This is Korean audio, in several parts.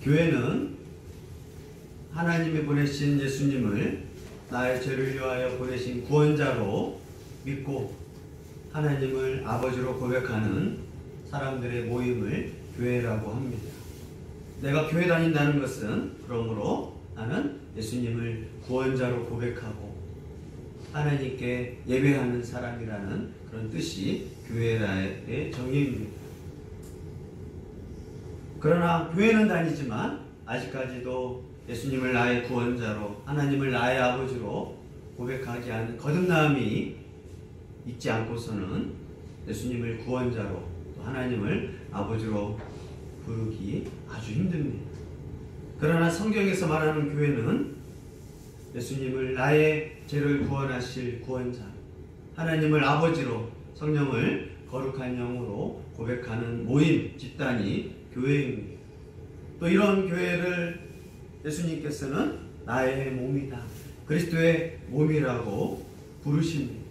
교회는 하나님이 보내신 예수님을 나의 죄를 위하여 보내신 구원자로 믿고 하나님을 아버지로 고백하는 사람들의 모임을 교회라고 합니다. 내가 교회 다닌다는 것은 그러므로 나는 예수님을 구원자로 고백하고 하나님께 예배하는 사람이라는 그런 뜻이 교회라의 정의입니다. 그러나 교회는 다니지만 아직까지도 예수님을 나의 구원자로, 하나님을 나의 아버지로 고백하지 않은 거듭남이 있지 않고서는 예수님을 구원자로, 또 하나님을 아버지로 부르기 아주 힘듭니다. 그러나 성경에서 말하는 교회는 예수님을 나의 죄를 구원하실 구원자, 하나님을 아버지로, 성령을 거룩한 영으로 고백하는 모임, 집단이 교회입니다. 또 이런 교회를 예수님께서는 나의 몸이다, 그리스도의 몸이라고 부르십니다.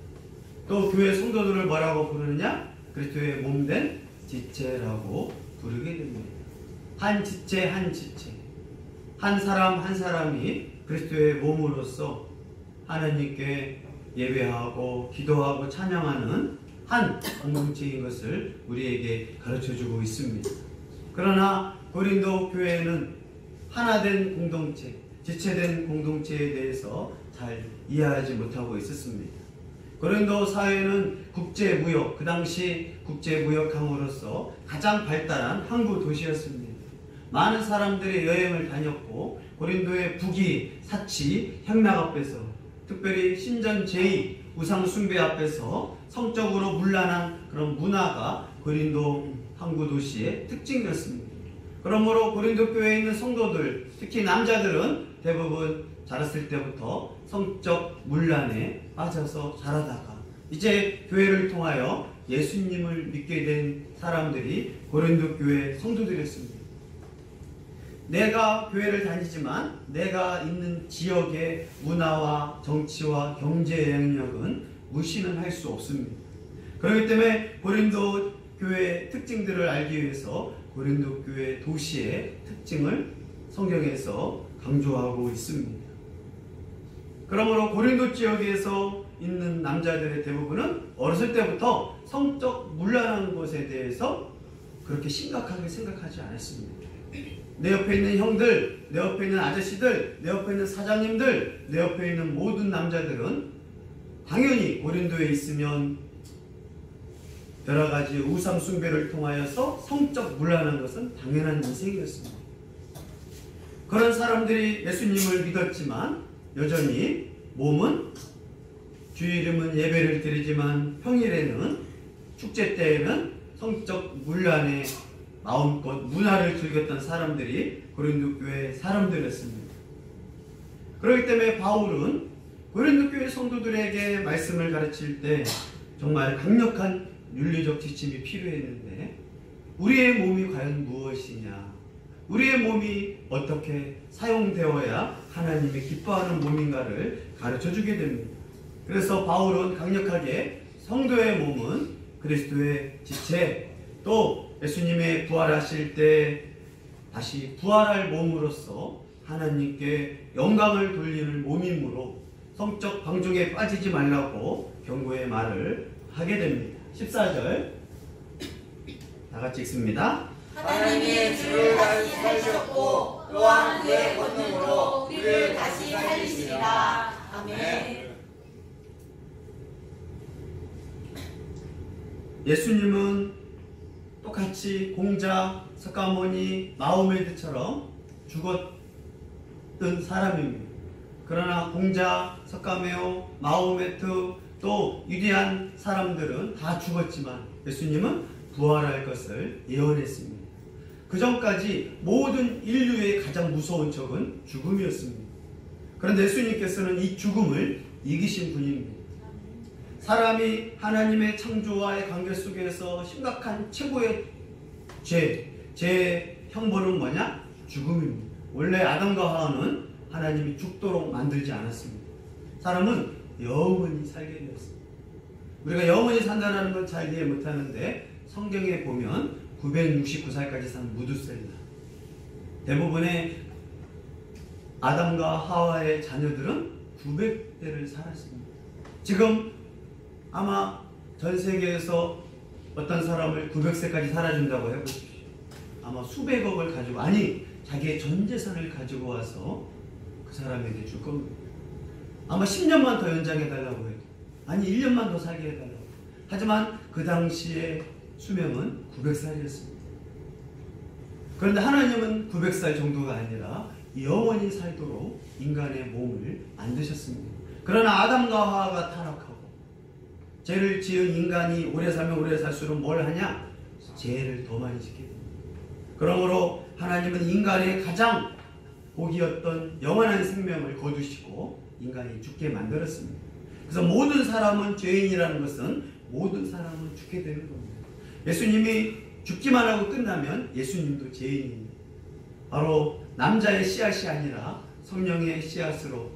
또 교회 성도들을 뭐라고 부르느냐? 그리스도의 몸된 지체라고 부르게 됩니다. 한 지체 한 지체, 한 사람 한 사람이 그리스도의 몸으로서 하나님께 예배하고 기도하고 찬양하는 한 공동체인 것을 우리에게 가르쳐주고 있습니다. 그러나 고린도 교회는 하나된 공동체, 지체된 공동체에 대해서 잘 이해하지 못하고 있었습니다. 고린도 사회는 국제무역, 그 당시 국제무역함으로써 가장 발달한 항구 도시였습니다. 많은 사람들이 여행을 다녔고 고린도의 부귀, 사치, 향락 앞에서, 특별히 신전 제의, 우상 숭배 앞에서 성적으로 문란한 그런 문화가 고린도 항구 도시의 특징이었습니다. 그러므로 고린도 교회에 있는 성도들, 특히 남자들은 대부분 자랐을 때부터 성적 문란에 빠져서 자라다가 이제 교회를 통하여 예수님을 믿게 된 사람들이 고린도 교회 성도들이었습니다. 내가 교회를 다니지만 내가 있는 지역의 문화와 정치와 경제 영역은 무시는 할 수 없습니다. 그렇기 때문에 고린도 교회의 특징들을 알기 위해서 고린도 교회 도시의 특징을 성경에서 강조하고 있습니다. 그러므로 고린도 지역에서 있는 남자들의 대부분은 어렸을 때부터 성적 문란한 것에 대해서 그렇게 심각하게 생각하지 않았습니다. 내 옆에 있는 형들, 내 옆에 있는 아저씨들, 내 옆에 있는 사장님들, 내 옆에 있는 모든 남자들은 당연히 고린도에 있으면 여러 가지 우상 숭배를 통하여서 성적 문란한 것은 당연한 인생이었습니다. 그런 사람들이 예수님을 믿었지만 여전히 몸은 주일이면 예배를 드리지만 평일에는, 축제 때에는 성적 문란에 마음껏 문화를 즐겼던 사람들이 고린도 교회 사람들이었습니다. 그렇기 때문에 바울은 고린도 교회 성도들에게 말씀을 가르칠 때 정말 강력한 윤리적 지침이 필요했는데 우리의 몸이 과연 무엇이냐, 우리의 몸이 어떻게 사용되어야 하나님이 기뻐하는 몸인가를 가르쳐주게 됩니다. 그래서 바울은 강력하게 성도의 몸은 그리스도의 지체, 또 예수님의 부활하실 때 다시 부활할 몸으로서 하나님께 영광을 돌리는 몸이므로 성적 방종에 빠지지 말라고 경고의 말을 하게 됩니다. 14절 다 같이 읽습니다. 하나님의 주를 다시 살리셨고 또한 그의 권능으로 우리를 다시 살리시리라. 아멘. 예수님은 똑같이 공자, 석가모니, 마호메트처럼 죽었던 사람입니다. 그러나 공자, 석가모니, 마호메트 또 위대한 사람들은 다 죽었지만 예수님은 부활할 것을 예언했습니다. 그 전까지 모든 인류의 가장 무서운 적은 죽음이었습니다. 그런데 예수님께서는 이 죽음을 이기신 분입니다. 사람이 하나님의 창조와의 관계 속에서 심각한 최고의 죄의 형벌은 뭐냐? 죽음입니다. 원래 아담과 하와는 하나님이 죽도록 만들지 않았습니다. 사람은 영원히 살게 되었습니다. 우리가 영원히 산다는 건 잘 이해 못하는데 성경에 보면 969살까지 산 무두셀라, 대부분의 아담과 하와의 자녀들은 900대를 살았습니다. 지금 아마 전 세계에서 어떤 사람을 900세까지 살아준다고 해보십시오. 아마 수백억을 가지고, 아니 자기의 전 재산을 가지고 와서 그 사람에게 줄 겁니다. 아마 10년만 더 연장해달라고 해도, 아니 1년만 더 살게 해달라고. 하지만 그 당시의 수명은 900살이었습니다. 그런데 하나님은 900살 정도가 아니라 영원히 살도록 인간의 몸을 만드셨습니다. 그러나 아담과 하와가 타락하고 죄를 지은 인간이 오래 살면 오래 살수록 뭘 하냐? 죄를 더 많이 짓게 됩니다. 그러므로 하나님은 인간의 가장 복이었던 영원한 생명을 거두시고 인간이 죽게 만들었습니다. 그래서 모든 사람은 죄인이라는 것은 모든 사람은 죽게 되는 겁니다. 예수님이 죽기만 하고 끝나면 예수님도 죄인입니다. 바로 남자의 씨앗이 아니라 성령의 씨앗으로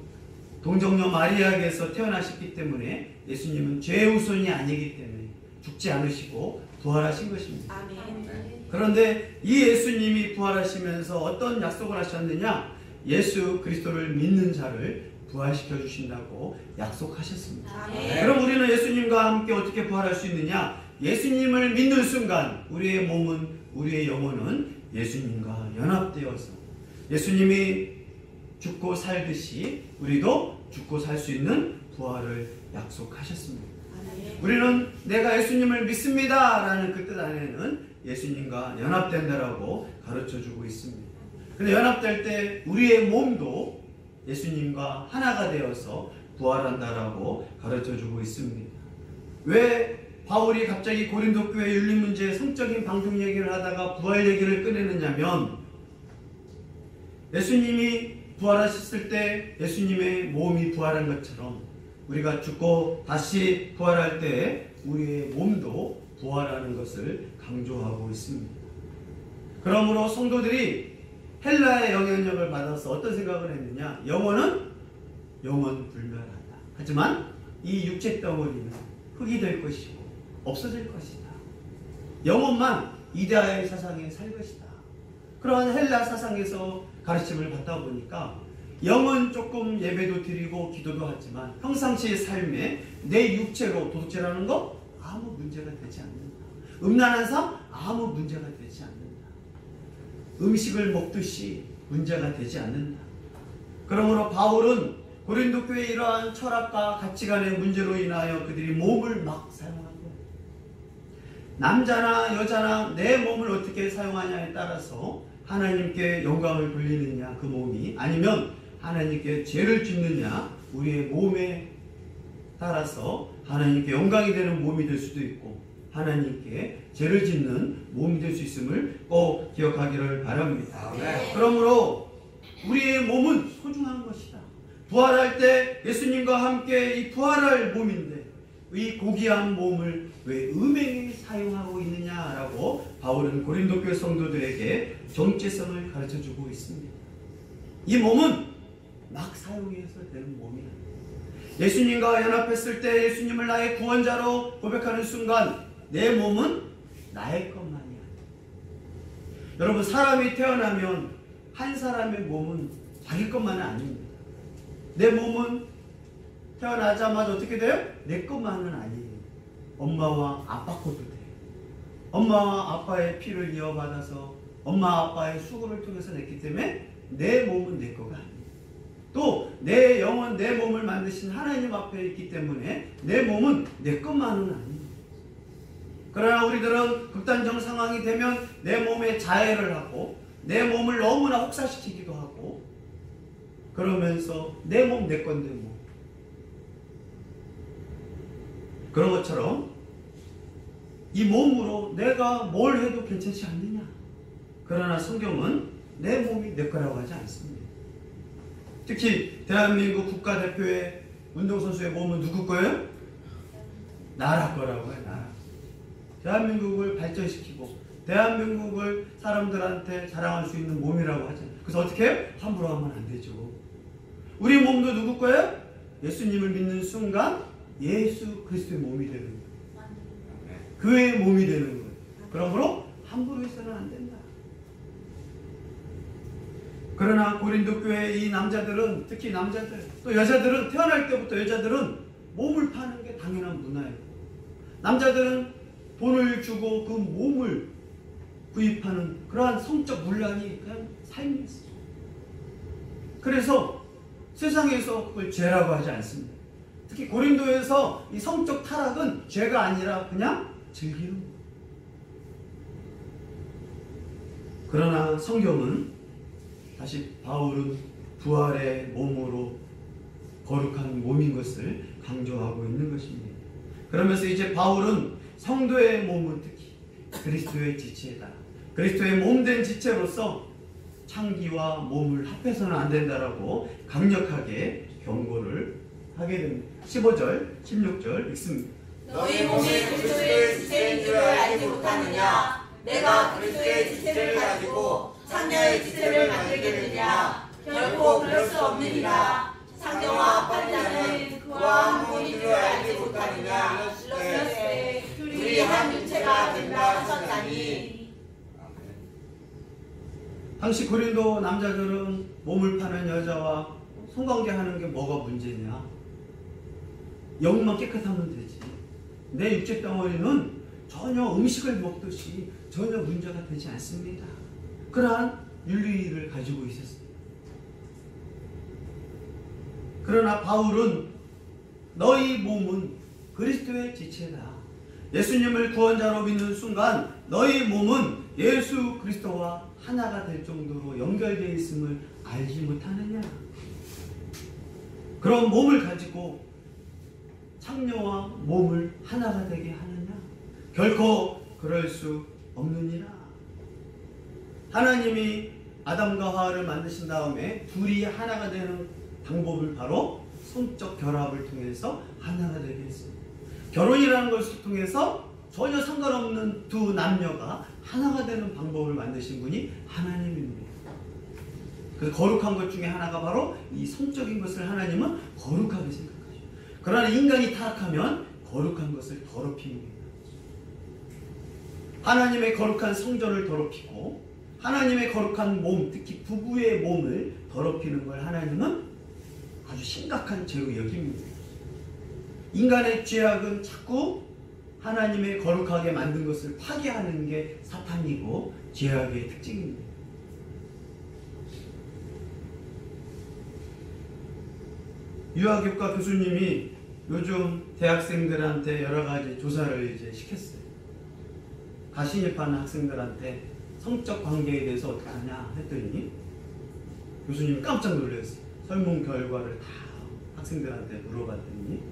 동정녀 마리아에게서 태어나셨기 때문에 예수님은 죄의 후손이 아니기 때문에 죽지 않으시고 부활하신 것입니다. 아멘. 그런데 이 예수님이 부활하시면서 어떤 약속을 하셨느냐? 예수 그리스도를 믿는 자를 부활시켜 주신다고 약속하셨습니다. 아멘. 그럼 우리는 예수님과 함께 어떻게 부활할 수 있느냐? 예수님을 믿는 순간 우리의 몸은, 우리의 영혼은 예수님과 연합되어서 예수님이 죽고 살듯이 우리도 죽고 살 수 있는 부활을 약속하셨습니다. 아멘. 우리는 내가 예수님을 믿습니다 라는 그 뜻 안에는 예수님과 연합된다라고 가르쳐주고 있습니다. 근데 연합될 때 우리의 몸도 예수님과 하나가 되어서 부활한다라고 가르쳐주고 있습니다. 왜 바울이 갑자기 고린도 교회 윤리 문제 성적인 방종 얘기를 하다가 부활 얘기를 꺼내느냐면, 예수님이 부활하셨을 때 예수님의 몸이 부활한 것처럼 우리가 죽고 다시 부활할 때 우리의 몸도 부활하는 것을 강조하고 있습니다. 그러므로 성도들이 헬라의 영향력을 받아서 어떤 생각을 했느냐? 영혼은 영원 불멸하다. 하지만 이 육체 덩어리는 흙이 될 것이고 없어질 것이다. 영혼만 이데아의 사상에 살 것이다. 그러한 헬라 사상에서 가르침을 받다 보니까 영은 조금 예배도 드리고 기도도 하지만 평상시의 삶에 내 육체로 도둑질하는 거 아무 문제가 되지 않는다. 음란한 삶 아무 문제가 되지 않는다. 음식을 먹듯이 문제가 되지 않는다. 그러므로 바울은 고린도 교회의 이러한 철학과 가치관의 문제로 인하여 그들이 몸을 막 사용한 거예요. 남자나 여자나 내 몸을 어떻게 사용하냐에 따라서 하나님께 영광을 돌리느냐 그 몸이, 아니면 하나님께 죄를 짓느냐 우리의 몸에 따라서 하나님께 영광이 되는 몸이 될 수도 있고 하나님께 죄를 짓는 몸이 될 수 있음을 꼭 기억하기를 바랍니다. 네. 그러므로 우리의 몸은 소중한 것이다. 부활할 때 예수님과 함께 이 부활할 몸인데 이 고귀한 몸을 왜 음행에 사용하고 있느냐라고 바울은 고린도 교회 성도들에게 정체성을 가르쳐주고 있습니다. 이 몸은 막 사용해서 되는 몸이 아닙니다. 예수님과 연합했을 때 예수님을 나의 구원자로 고백하는 순간 내 몸은 나의 것만이 아닙니다. 여러분, 사람이 태어나면 한 사람의 몸은 자기 것만은 아닙니다. 내 몸은 태어나자마자 어떻게 돼요? 내 것만은 아니에요. 엄마와 아빠 것도 돼요. 엄마와 아빠의 피를 이어받아서 엄마 아빠의 수고를 통해서 냈기 때문에 내 몸은 내 거가 아니에요. 또 내 영혼, 내 몸을 만드신 하나님 앞에 있기 때문에 내 몸은 내 것만은 아니에요. 그러나 우리들은 극단적 상황이 되면 내 몸에 자해를 하고 내 몸을 너무나 혹사시키기도 하고 그러면서 내 몸 내 건데 뭐 그런 것처럼 이 몸으로 내가 뭘 해도 괜찮지 않느냐. 그러나 성경은 내 몸이 내 거라고 하지 않습니다. 특히 대한민국 국가대표의 운동선수의 몸은 누구 거예요? 나라 거라고 해요. 나라. 대한민국을 발전시키고 대한민국을 사람들한테 자랑할 수 있는 몸이라고 하잖아요. 그래서 어떻게 해요? 함부로 하면 안 되죠. 우리 몸도 누구 거예요? 예수님을 믿는 순간 예수 그리스도의 몸이 되는 거예요. 그의 몸이 되는 거예요. 그러므로 함부로 해서는 안 된다. 그러나 고린도 교회 이 남자들은, 특히 남자들 또 여자들은, 태어날 때부터 여자들은 몸을 파는 게 당연한 문화예요. 남자들은 돈을 주고 그 몸을 구입하는 그러한 성적 문란이 그냥 삶이었어요. 그래서 세상에서 그걸 죄라고 하지 않습니다. 특히 고린도에서 이 성적 타락은 죄가 아니라 그냥 즐기는 거예요. 그러나 성경은 다시 바울은 부활의 몸으로 거룩한 몸인 것을 강조하고 있는 것입니다. 그러면서 이제 바울은 성도의 몸은 특히 그리스도의 지체다. 그리스도의 몸된 지체로서 창기와 몸을 합해서는 안 된다라고 강력하게 경고를 하게 됩니다. 15절, 16절 읽습니다. 너희 몸이 그리스도의 지체인 줄을 알지 못하느냐? 내가 그리스도의 지체를 가지고 창녀의 지체를 만들겠느냐? 결코 그럴 수 없느니라. 창녀와 판자는 그와 한 몸인 줄 알지 못하느냐? 이렇게 둘이 한 육체가 된다 하셨다니. 당시 고린도 남자들은 몸을 파는 여자와 성관계하는 게 뭐가 문제냐? 영만 깨끗하면 되지. 내 육체 덩어리는 전혀 음식을 먹듯이 전혀 문제가 되지 않습니다. 그러한 윤리를 가지고 있었습니다. 그러나 바울은 너희 몸은 그리스도의 지체다. 예수님을 구원자로 믿는 순간 너희 몸은 예수 그리스도와 하나가 될 정도로 연결되어 있음을 알지 못하느냐? 그런 몸을 가지고 창녀와 몸을 하나가 되게 하느냐? 결코 그럴 수 없느니라. 하나님이 아담과 하와를 만드신 다음에 둘이 하나가 되는 방법을 바로 성적 결합을 통해서 하나가 되게 했습니다. 결혼이라는 것을 통해서 전혀 상관없는 두 남녀가 하나가 되는 방법을 만드신 분이 하나님입니다. 그 거룩한 것 중에 하나가 바로 이 성적인 것을 하나님은 거룩하게 생각하죠. 그러나 인간이 타락하면 거룩한 것을 더럽힙니다. 하나님의 거룩한 성전을 더럽히고 하나님의 거룩한 몸, 특히 부부의 몸을 더럽히는 걸 하나님은 아주 심각한 죄로 여깁니다. 인간의 죄악은 자꾸 하나님의 거룩하게 만든 것을 파괴하는 게 사탄이고 죄악의 특징입니다. 유아교과 교수님이 요즘 대학생들한테 여러 가지 조사를 이제 시켰어요. 가신입하는 학생들한테 성적 관계에 대해서 어떻게 하냐 했더니 교수님이 깜짝 놀랐어요. 설문 결과를 다 학생들한테 물어봤더니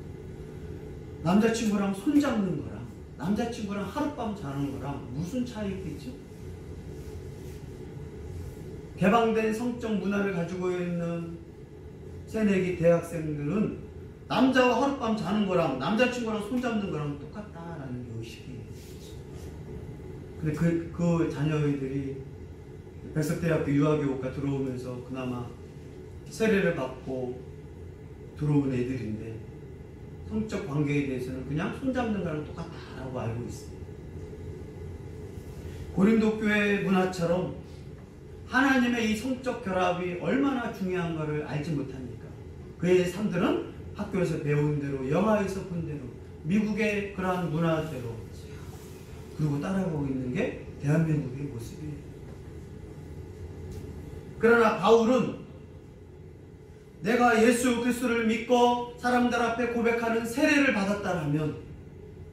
남자친구랑 손잡는 거랑 남자친구랑 하룻밤 자는 거랑 무슨 차이가 있죠? 개방된 성적 문화를 가지고 있는 새내기 대학생들은 남자와 하룻밤 자는 거랑 남자친구랑 손잡는 거랑 똑같다라는 의식이에요. 근데 그 자녀들이 백석대학교 유아교육과 들어오면서 그나마 세례를 받고 들어온 애들인데 성적 관계에 대해서는 그냥 손잡는 거랑 똑같다라고 알고 있습니다. 고린도 교회 문화처럼 하나님의 이 성적 결합이 얼마나 중요한가를 알지 못합니까? 그의 삶들은 학교에서 배운 대로, 영화에서 본 대로, 미국의 그러한 문화대로 그리고 따라가고 있는 게 대한민국의 모습이에요. 그러나 바울은 내가 예수 그리스도를 믿고 사람들 앞에 고백하는 세례를 받았다면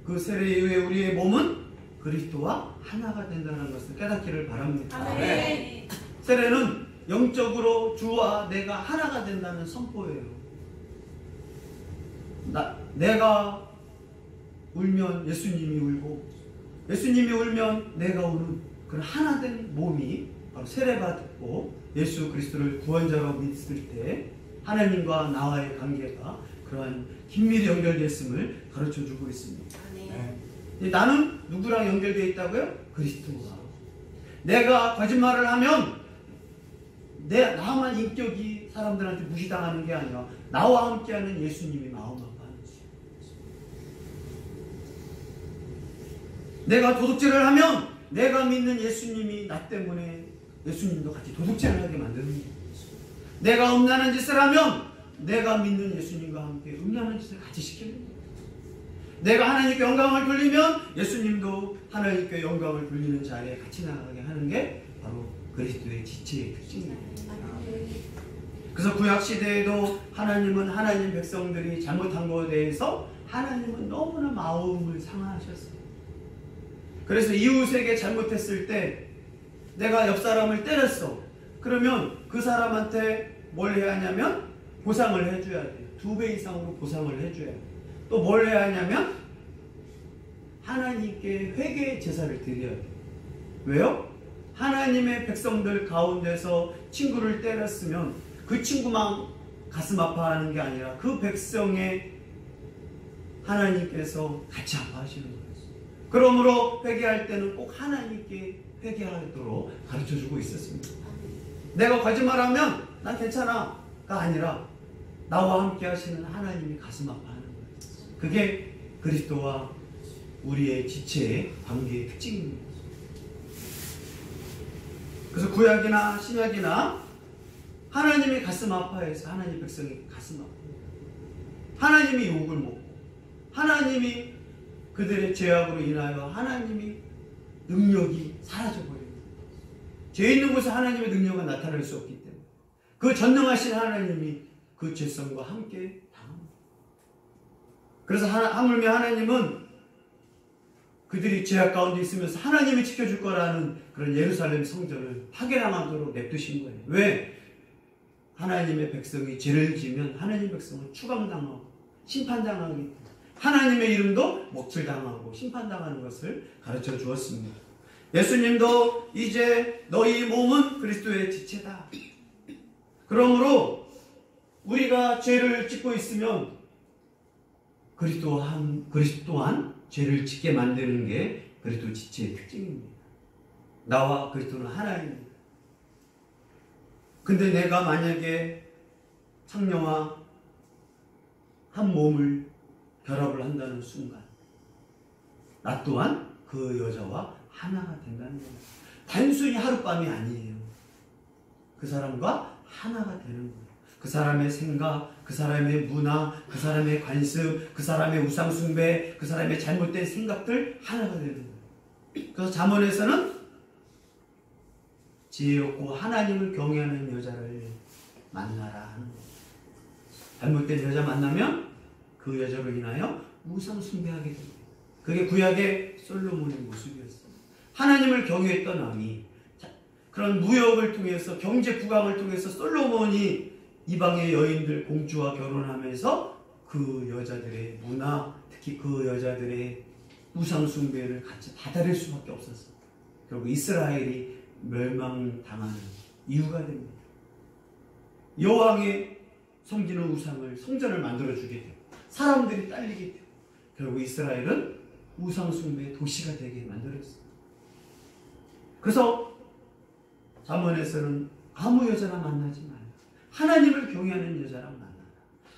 그 세례 이후에 우리의 몸은 그리스도와 하나가 된다는 것을 깨닫기를 바랍니다. 아멘. 세례는 영적으로 주와 내가 하나가 된다는 선포예요. 내가 울면 예수님이 울고 예수님이 울면 내가 우는 그런 하나된 몸이 바로 세례받고 예수 그리스도를 구원자로 믿을 때 하나님과 나와의 관계가 그러한 긴밀히 연결됐음을 가르쳐주고 있습니다. 네. 나는 누구랑 연결되어 있다고요? 그리스도와. 내가 거짓말을 하면 나만 인격이 사람들한테 무시당하는 게 아니라 나와 함께하는 예수님이 마음 아파하는 것이에요. 내가 도둑질을 하면 내가 믿는 예수님이 나 때문에 예수님도 같이 도둑질을 하게 만드는 거예요. 내가 음란한 짓을 하면 내가 믿는 예수님과 함께 음란한 짓을 같이 시키는 거예요. 내가 하나님께 영광을 돌리면 예수님도 하나님께 영광을 돌리는 자리에 같이 나가게 하는 게 바로 그리스도의 지체의 특징이에요. 그래서 구약시대에도 하나님은 하나님 백성들이 잘못한 것에 대해서 하나님은 너무나 마음을 상하셨어요. 그래서 이웃에게 잘못했을 때 내가 옆 사람을 때렸어. 그러면 그 사람한테 뭘 해야 하냐면 보상을 해줘야 돼. 2배 이상으로 보상을 해줘야 돼. 또 뭘 해야 하냐면 하나님께 회개의 제사를 드려야 돼. 왜요? 하나님의 백성들 가운데서 친구를 때렸으면 그 친구만 가슴 아파하는 게 아니라 그 백성의 하나님께서 같이 아파하시는 거예요. 그러므로 회개할 때는 꼭 하나님께 회개하도록 가르쳐주고 있었습니다. 내가 거짓말하면 난 괜찮아가 아니라 나와 함께 하시는 하나님이 가슴 아파하는 거예요. 그게 그리스도와 우리의 지체의 관계의 특징입니다. 그래서 구약이나 신약이나 하나님이 가슴 아파해서 하나님 백성이 가슴 아파해요. 하나님이 욕을 먹고 하나님이 그들의 죄악으로 인하여 하나님이 능력이 사라져버립니다. 죄 있는 곳에 하나님의 능력은 나타날 수 없기 때문에 그 전능하신 하나님이 그 죄성과 함께 당합니다. 그래서 하물며 하나님은 그들이 죄악 가운데 있으면서 하나님이 지켜줄 거라는 그런 예루살렘 성전을 파괴당하도록 냅두신 거예요. 왜? 하나님의 백성이 죄를 지으면 하나님 백성은 추방당하고 심판당하기 때문에 하나님의 이름도 먹칠당하고 심판당하는 것을 가르쳐 주었습니다. 예수님도 이제 너희 몸은 그리스도의 지체다. 그러므로 우리가 죄를 짓고 있으면 그리스도 또한 죄를 짓게 만드는 게 그리스도 지체의 특징입니다. 나와 그리스도는 하나입니다. 근데 내가 만약에 창녀와 한 몸을 결합을 한다는 순간 나 또한 그 여자와 하나가 된다는 거예요. 단순히 하룻밤이 아니에요. 그 사람과 하나가 되는 거예요. 그 사람의 생각, 그 사람의 문화, 그 사람의 관습, 그 사람의 우상숭배, 그 사람의 잘못된 생각들 하나가 되는 거예요. 그래서 잠언에서는 지혜롭고 하나님을 경외하는 여자를 만나라 하는 거예요. 잘못된 여자 만나면 그 여자로 인하여 우상숭배하게 됩니다. 그게 구약의 솔로몬의 모습이었어요. 하나님을 경외했던 왕이 그런 무역을 통해서 경제 부강을 통해서 솔로몬이 이방의 여인들 공주와 결혼하면서 그 여자들의 문화, 특히 그 여자들의 우상숭배를 같이 받아들일 수밖에 없었어요. 결국 이스라엘이 멸망당하는 이유가 됩니다. 여호와의 섬기는 우상을 성전을 만들어주게 되고 사람들이 딸리게 되고 결국 이스라엘은 우상숭배의 도시가 되게 만들었어요. 그래서 잠언에서는 아무 여자나 만나지 말라. 하나님을 경외하는 여자랑 만나라.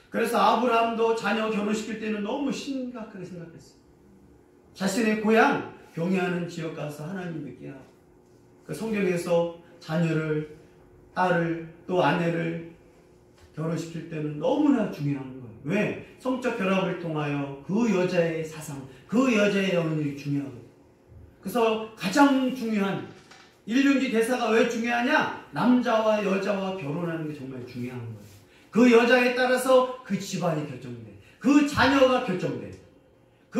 그래서 아브라함도 자녀 결혼시킬 때는 너무 심각하게 생각했어요. 자신의 고향 경외하는 지역 가서 하나님 믿게 하고 그 성경에서 자녀를 딸을 또 아내를 결혼시킬 때는 너무나 중요한 거예요. 왜? 성적 결합을 통하여 그 여자의 사상, 그 여자의 영혼이 중요하거든요. 그래서 가장 중요한 일륜지 대사가 왜 중요하냐? 남자와 여자와 결혼하는 게 정말 중요한 거예요. 그 여자에 따라서 그 집안이 결정돼. 그 자녀가 결정돼. 그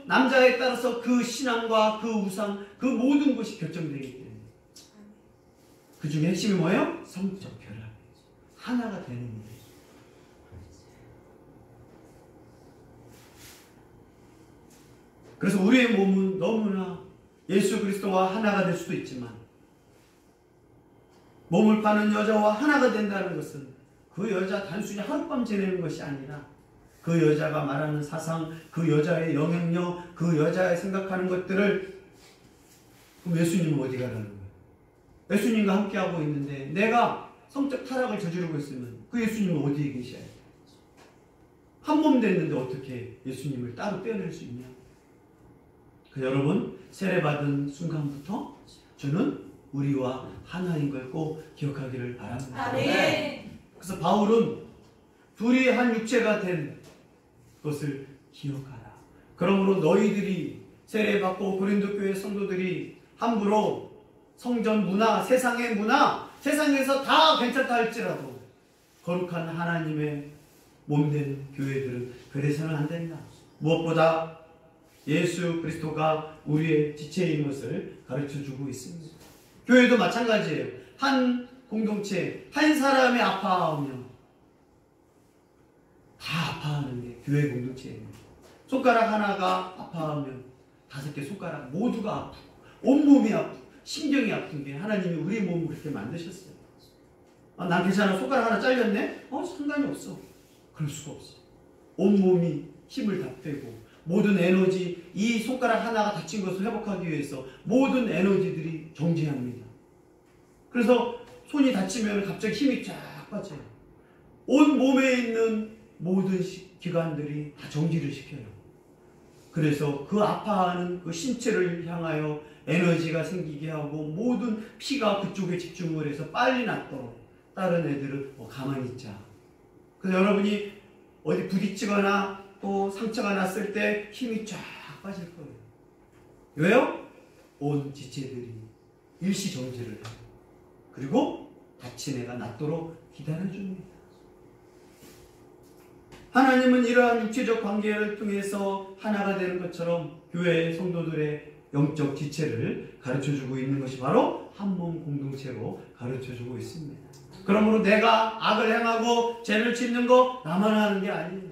남자에 따라서 그 신앙과 그 우상, 그 모든 것이 결정되기 때문에. 그 중에 핵심이 뭐예요? 성적 결합. 하나가 되는 거예요. 그래서 우리의 몸은 너무나 예수 그리스도와 하나가 될 수도 있지만 몸을 파는 여자와 하나가 된다는 것은 그 여자 단순히 하룻밤 지내는 것이 아니라 그 여자가 말하는 사상, 그 여자의 영향력, 그 여자의 생각하는 것들을 그럼 예수님은 어디 가라는 거예요? 예수님과 함께하고 있는데 내가 성적 타락을 저지르고 있으면 그 예수님은 어디에 계셔야 돼요? 한 몸 됐는데 어떻게 예수님을 따로 떼어낼 수 있냐? 여러분 세례받은 순간부터 저는 우리와 하나인 걸 꼭 기억하기를 바랍니다. 아멘. 그래서 바울은 둘이 한 육체가 된 것을 기억하라. 그러므로 너희들이 세례받고 고린도 교회 성도들이 함부로 성전 문화, 세상의 문화, 세상에서 다 괜찮다 할지라도 거룩한 하나님의 몸된 교회들은 그래서는 안 된다. 무엇보다 예수 그리스도가 우리의 지체인 것을 가르쳐주고 있습니다. 교회도 마찬가지예요. 한 공동체, 한 사람이 아파하면 다 아파하는 게 교회 공동체예요. 손가락 하나가 아파하면 5개 손가락 모두가 아프고 온몸이 아프고 신경이 아픈 게 하나님이 우리 몸을 그렇게 만드셨어요. 난 괜찮아. 손가락 하나 잘렸네? 상관이 없어. 그럴 수가 없어. 온몸이 힘을 다 빼고 모든 에너지, 이 손가락 하나가 다친 것을 회복하기 위해서 모든 에너지들이 정지합니다. 그래서 손이 다치면 갑자기 힘이 쫙 빠져요. 온 몸에 있는 모든 기관들이 다 정지를 시켜요. 그래서 그 아파하는 그 신체를 향하여 에너지가 생기게 하고 모든 피가 그쪽에 집중을 해서 빨리 낫도록 다른 애들은 가만히 있자. 그래서 여러분이 어디 부딪히거나 또 상처가 났을 때 힘이 쫙 빠질 거예요. 왜요? 온 지체들이 일시정지를 해요. 그리고 다친 애가 낫도록 기다려줍니다. 하나님은 이러한 육체적 관계를 통해서 하나가 되는 것처럼 교회 성도들의 영적 지체를 가르쳐주고 있는 것이 바로 한 몸 공동체로 가르쳐주고 있습니다. 그러므로 내가 악을 행하고 죄를 짓는 거 나만 하는 게 아니에요.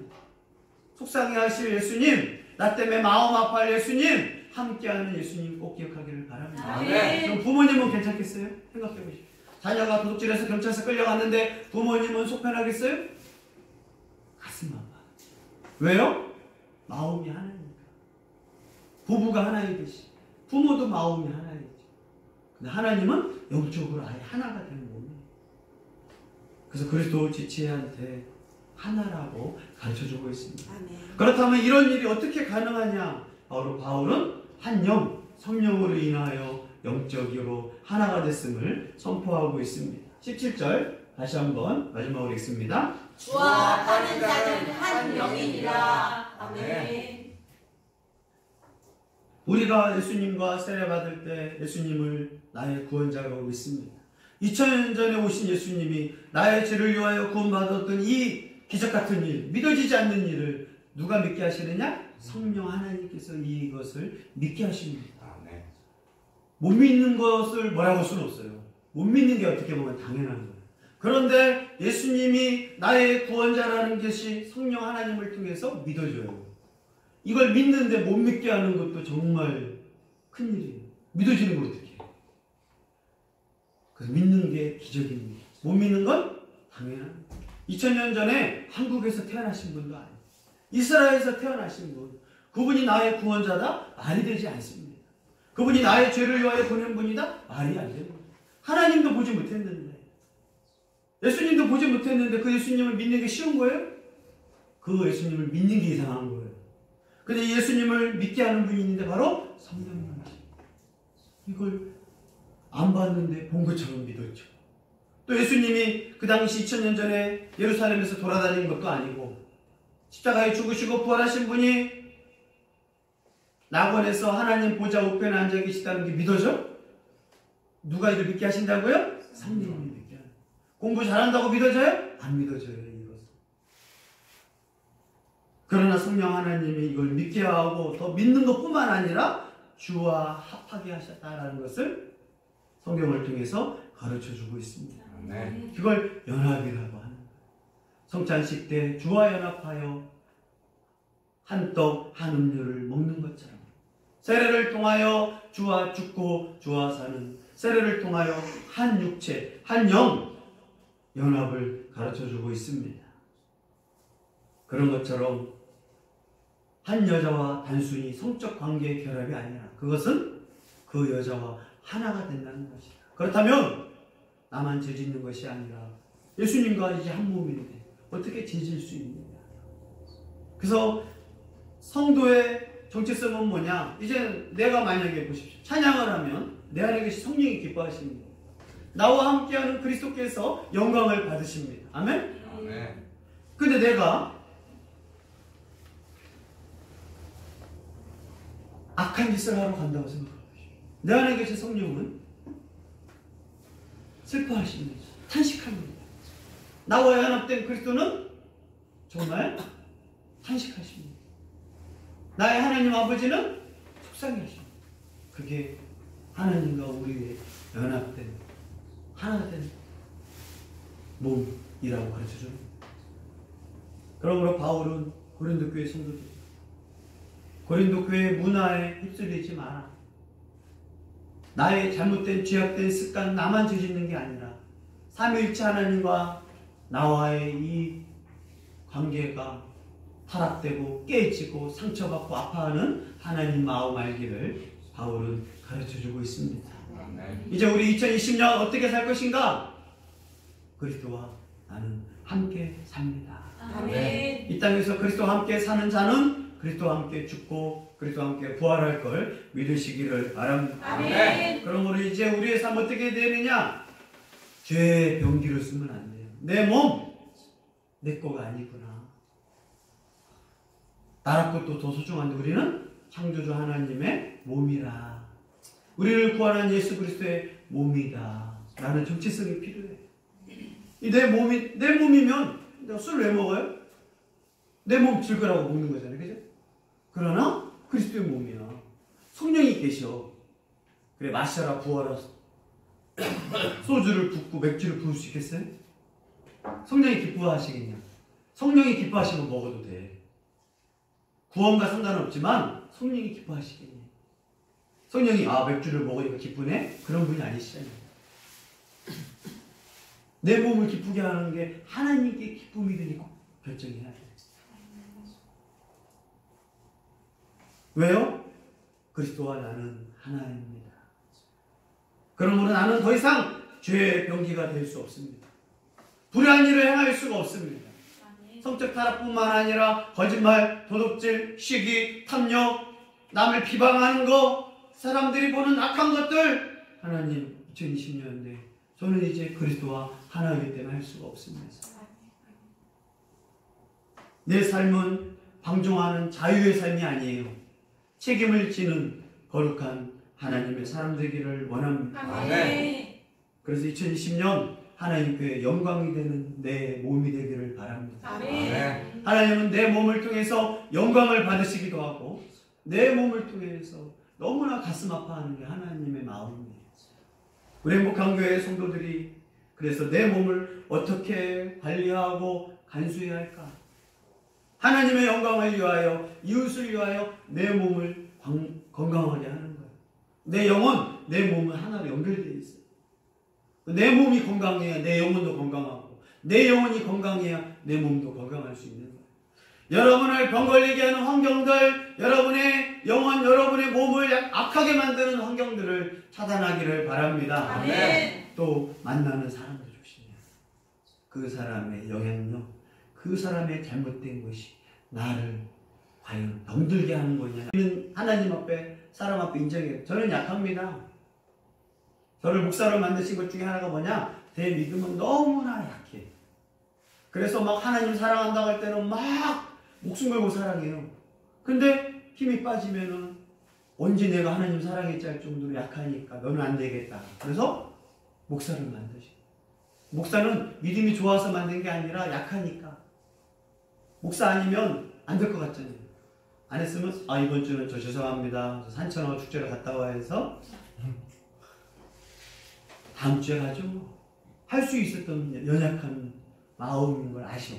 속상해하실 예수님, 나 때문에 마음 아파할 예수님, 함께하는 예수님 꼭 기억하기를 바랍니다. 그럼 부모님은 괜찮겠어요? 생각해 보십시오. 자녀가 도둑질해서 경찰서 끌려갔는데 부모님은 속 편하겠어요? 가슴 아파. 왜요? 마음이 하나니까. 부부가 하나이듯이 부모도 마음이 하나이죠. 근데 하나님은 영적으로 아예 하나가 되는 몸이에요. 그래서 그리스도 지체한테 하나라고 가르쳐주고 있습니다. 아멘. 그렇다면 이런 일이 어떻게 가능하냐? 바울은 한 영, 성령으로 인하여 영적으로 하나가 됐음을 선포하고 있습니다. 17절 다시 한번 마지막으로 읽습니다. 주와 하는 자는 한 영이니라. 아멘. 우리가 예수님과 세례받을 때 예수님을 나의 구원자로 믿습니다. 2000년 전에 오신 예수님이 나의 죄를 위하여 구원받았던 이 기적같은 일, 믿어지지 않는 일을 누가 믿게 하시느냐? 성령 하나님께서 이것을 믿게 하십니다. 못 믿는 것을 뭐라고 할 수는 없어요. 못 믿는 게 어떻게 보면 당연한 거예요. 그런데 예수님이 나의 구원자라는 것이 성령 하나님을 통해서 믿어져요. 이걸 믿는데 못 믿게 하는 것도 정말 큰일이에요. 믿어지는 걸 어떻게 해요? 그래서 믿는 게 기적입니다. 못 믿는 건 당연한 거예요. 2000년 전에 한국에서 태어나신 분도 아니에요. 이스라엘에서 태어나신 분, 그분이 나의 구원자다? 말이 되지 않습니다. 그분이 나의 죄를 위하여 보낸 분이다? 말이 안 됩니다. 하나님도 보지 못했는데, 예수님도 보지 못했는데 그 예수님을 믿는 게 쉬운 거예요? 그 예수님을 믿는 게 이상한 거예요. 근데 예수님을 믿게 하는 분이 있는데 바로 성령님이십니다. 이걸 안 봤는데 본 것처럼 믿었죠. 또 예수님이 그 당시 2000년 전에 예루살렘에서 돌아다니는 것도 아니고 십자가에 죽으시고 부활하신 분이 낙원에서 하나님 보좌 우편에 앉아 계시다는 게 믿어져? 누가 이를 믿게 하신다고요? 성령님이 믿게 하는. 공부 잘한다고 믿어져요? 안 믿어져요. 이것은. 그러나 성령 하나님이 이걸 믿게 하고 더 믿는 것뿐만 아니라 주와 합하게 하셨다는 것을 성경을 통해서 가르쳐주고 있습니다. 네. 그걸 연합이라고 하는 거예요. 성찬식 때 주와 연합하여 한 떡, 한 음료를 먹는 것처럼 세례를 통하여 주와 죽고 주와 사는, 세례를 통하여 한 육체, 한 영 연합을 가르쳐주고 있습니다. 그런 것처럼 한 여자와 단순히 성적 관계의 결합이 아니라 그것은 그 여자와 하나가 된다는 것이다. 그렇다면 나만 죄 짓는 것이 아니라 예수님과 이제 한 몸인데 어떻게 죄 질 수 있느냐. 그래서 성도의 정체성은 뭐냐? 이제 내가 만약에 보십시오. 찬양을 하면 내 안에 계신 성령이 기뻐하십니다. 나와 함께하는 그리스도께서 영광을 받으십니다. 아멘? 아멘. 근데 내가 악한 짓을 하러 간다고 생각합니다. 내 안에 계신 성령은 슬퍼하십니다. 탄식합니다. 나와 연합된 그리스도는 정말 탄식하십니다. 나의 하나님 아버지는 속상해하십니다. 그게 하나님과 우리의 연합된 하나된 몸이라고 가르쳐줍니다. 그러므로 바울은 고린도 교회 성도들, 고린도 교회 문화에 휩쓸리지 마라. 나의 잘못된 죄악된 습관 나만 저짓는 게 아니라 삼위일체 하나님과 나와의 이 관계가 타락되고 깨지고 상처받고 아파하는 하나님 마음 알기를 바울은 가르쳐주고 있습니다. 아멘. 이제 우리 2020년 어떻게 살 것인가? 그리스도와 나는 함께 삽니다. 아멘. 이 땅에서 그리스도와 함께 사는 자는 그리스도와 함께 죽고 그리스도와 함께 부활할 걸 믿으시기를 바랍니다. 아멘. 그러므로 이제 우리의 삶 어떻게 되느냐? 죄의 병기를 쓰면 안 돼요. 내 몸, 내 거가 아니구나. 나라 것도 더 소중한데 우리는 창조주 하나님의 몸이라. 우리를 구원한 예수 그리스도의 몸이다. 라는 정체성이 필요해. 이 내 몸이면 내가 술 왜 먹어요? 내 몸 즐거라고 먹는 거잖아요. 그죠? 그러나 그리스도의 몸이야. 성령이 계셔. 그래 마셔라 부어라. 소주를 붓고 맥주를 부을 수 있겠어요? 성령이 기뻐하시겠냐? 성령이 기뻐하시면 먹어도 돼. 구원과 상관없지만 성령이 기뻐하시겠냐? 성령이 맥주를 먹으니까 기쁘네? 그런 분이 아니시잖아요. 내 몸을 기쁘게 하는 게 하나님께 기쁨이 되니까 결정해야 돼. 왜요? 그리스도와 나는 하나입니다. 그러므로 나는 더 이상 죄의 병기가 될 수 없습니다. 불의한 일을 행할 수가 없습니다. 성적 타락뿐만 아니라 거짓말, 도둑질, 시기, 탐욕, 남을 비방하는 거, 사람들이 보는 악한 것들, 하나님 2020년인데 저는 이제 그리스도와 하나이기 때문에 할 수가 없습니다. 내 삶은 방종하는 자유의 삶이 아니에요. 책임을 지는 거룩한 하나님의 사람 되기를 원합니다. 아멘. 그래서 2020년 하나님께 영광이 되는 내 몸이 되기를 바랍니다. 아멘. 하나님은 내 몸을 통해서 영광을 받으시기도 하고 내 몸을 통해서 너무나 가슴 아파하는 게 하나님의 마음입니다. 우리 행복한 교회 성도들이 그래서 내 몸을 어떻게 관리하고 간수해야 할까? 하나님의 영광을 위하여 이웃을 위하여 내 몸을 건강하게 하는 거예요. 내 영혼, 내 몸은 하나로 연결되어 있어요. 내 몸이 건강해야 내 영혼도 건강하고 내 영혼이 건강해야 내 몸도 건강할 수 있는 거예요. 여러분을 병 걸리게 하는 환경들, 여러분의 영혼, 여러분의 몸을 악하게 만드는 환경들을 차단하기를 바랍니다. 아멘. 또 만나는 사람들 조심해요. 그 사람의 영향력, 그 사람의 잘못된 것이 나를 과연 병들게 하는 거냐. 저는 하나님 앞에, 사람 앞에 인정해요. 저는 약합니다. 저를 목사로 만드신 것 중에 하나가 뭐냐? 제 믿음은 너무나 약해. 그래서 막 하나님 사랑한다고 할 때는 막 목숨 걸고 사랑해요. 근데 힘이 빠지면은 언제 내가 하나님 사랑했지 할 정도로 약하니까 너는 안 되겠다. 그래서 목사를 만드시. 목사는 믿음이 좋아서 만든 게 아니라 약하니까. 목사 아니면 안 될 것 같잖아요. 안 했으면 이번 주는 저 죄송합니다. 산천어 축제를 갔다 와 해서 다음 주에 가죠. 할 수 있었던 연약한 마음인 걸 아셔.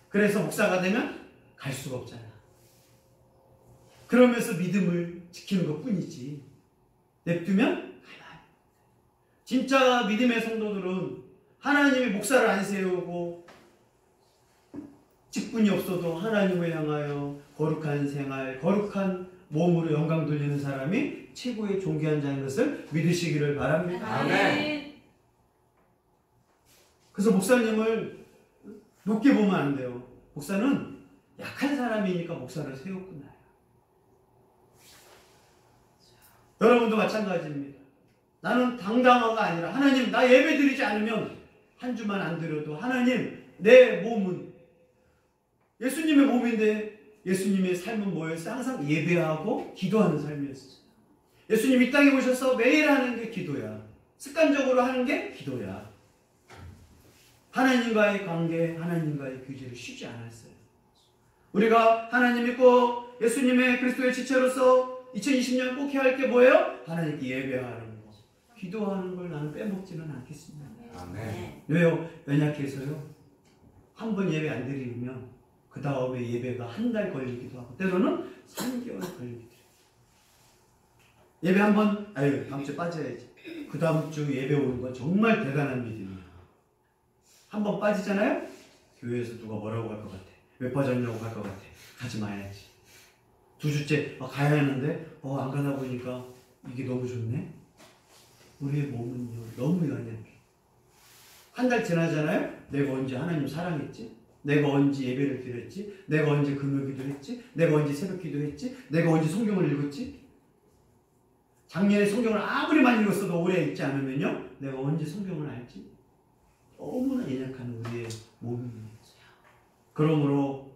그래서 목사가 되면 갈 수가 없잖아. 그러면서 믿음을 지키는 것 뿐이지. 냅두면 가만. 진짜 믿음의 성도들은 하나님의 목사를 안 세우고 직분이 없어도 하나님을 향하여 거룩한 생활, 거룩한 몸으로 영광 돌리는 사람이 최고의 존귀한 자인 것을 믿으시기를 바랍니다. 아멘. 그래서 목사님을 높게 보면 안 돼요. 목사는 약한 사람이니까 목사를 세웠구나. 여러분도 마찬가지입니다. 나는 당당화가 아니라 하나님 나 예배 드리지 않으면 한 주만 안 드려도 하나님 내 몸은 예수님의 몸인데 예수님의 삶은 뭐였어요? 항상 예배하고 기도하는 삶이었어요. 예수님 이 땅에 오셔서 매일 하는 게 기도야. 습관적으로 하는 게 기도야. 하나님과의 관계, 하나님과의 교제를 쉬지 않았어요. 우리가 하나님 믿고 예수님의 그리스도의 지체로서 2020년 꼭 해야 할 게 뭐예요? 하나님께 예배하는 거. 기도하는 걸 나는 빼먹지는 않겠습니다. 아멘. 왜요? 연약해서요. 한 번 예배 안 드리면 그 다음에 예배가 한 달 걸리기도 하고 때로는 3개월 걸리기도 해요. 예배 한 번, 아유 다음 주에 빠져야지. 그 다음 주 예배 오는 건 정말 대단한 믿음이에요. 한 번 빠지잖아요? 교회에서 누가 뭐라고 할 것 같아. 왜 빠졌냐고 할 것 같아. 가지 마야지. 두 주째 가야 하는데 안 가다 보니까 이게 너무 좋네. 우리의 몸은요 너무 연약해. 한 달 지나잖아요? 내가 언제 하나님 사랑했지? 내가 언제 예배를 드렸지? 내가 언제 금요기도 했지? 내가 언제 새벽기도 했지? 내가 언제 성경을 읽었지? 작년에 성경을 아무리 많이 읽었어도 오래 읽지 않으면요 내가 언제 성경을 알지? 너무나 연약한 우리의 몸입니다. 그러므로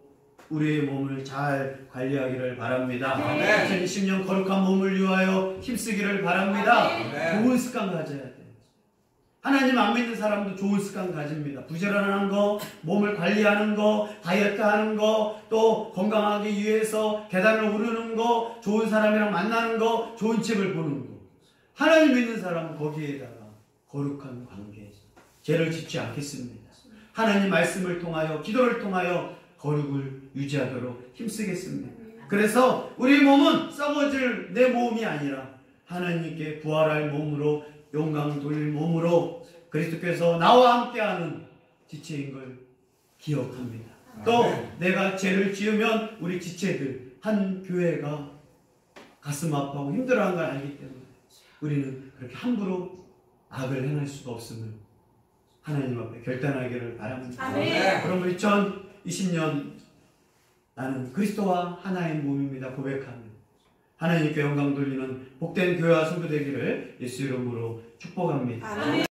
우리의 몸을 잘 관리하기를 바랍니다. 아멘. 2020년 거룩한 몸을 위하여 힘쓰기를 바랍니다. 아멘. 좋은 습관 가져야 돼요. 하나님 안 믿는 사람도 좋은 습관 가집니다. 부지런한 거, 몸을 관리하는 거, 다이어트 하는 거, 또 건강하기 위해서 계단을 오르는 거, 좋은 사람이랑 만나는 거, 좋은 책을 보는 거. 하나님 믿는 사람은 거기에다가 거룩한 관계에서 죄를 짓지 않겠습니다. 하나님 말씀을 통하여, 기도를 통하여 거룩을 유지하도록 힘쓰겠습니다. 그래서 우리 몸은 썩어질 내 몸이 아니라 하나님께 부활할 몸으로, 영광 돌릴 몸으로 그리스도께서 나와 함께하는 지체인 걸 기억합니다. 또 내가 죄를 지으면 우리 지체들 한 교회가 가슴 아파하고 힘들어하는 걸 알기 때문에 우리는 그렇게 함부로 악을 행할 수가 없음을 하나님 앞에 결단하기를 바랍니다. 아멘. 그럼 2020년 나는 그리스도와 하나의 몸입니다 고백하며 하나님께 영광 돌리는 복된 교회와 성도 되기를 예수 이름으로 축복합니다. 아멘.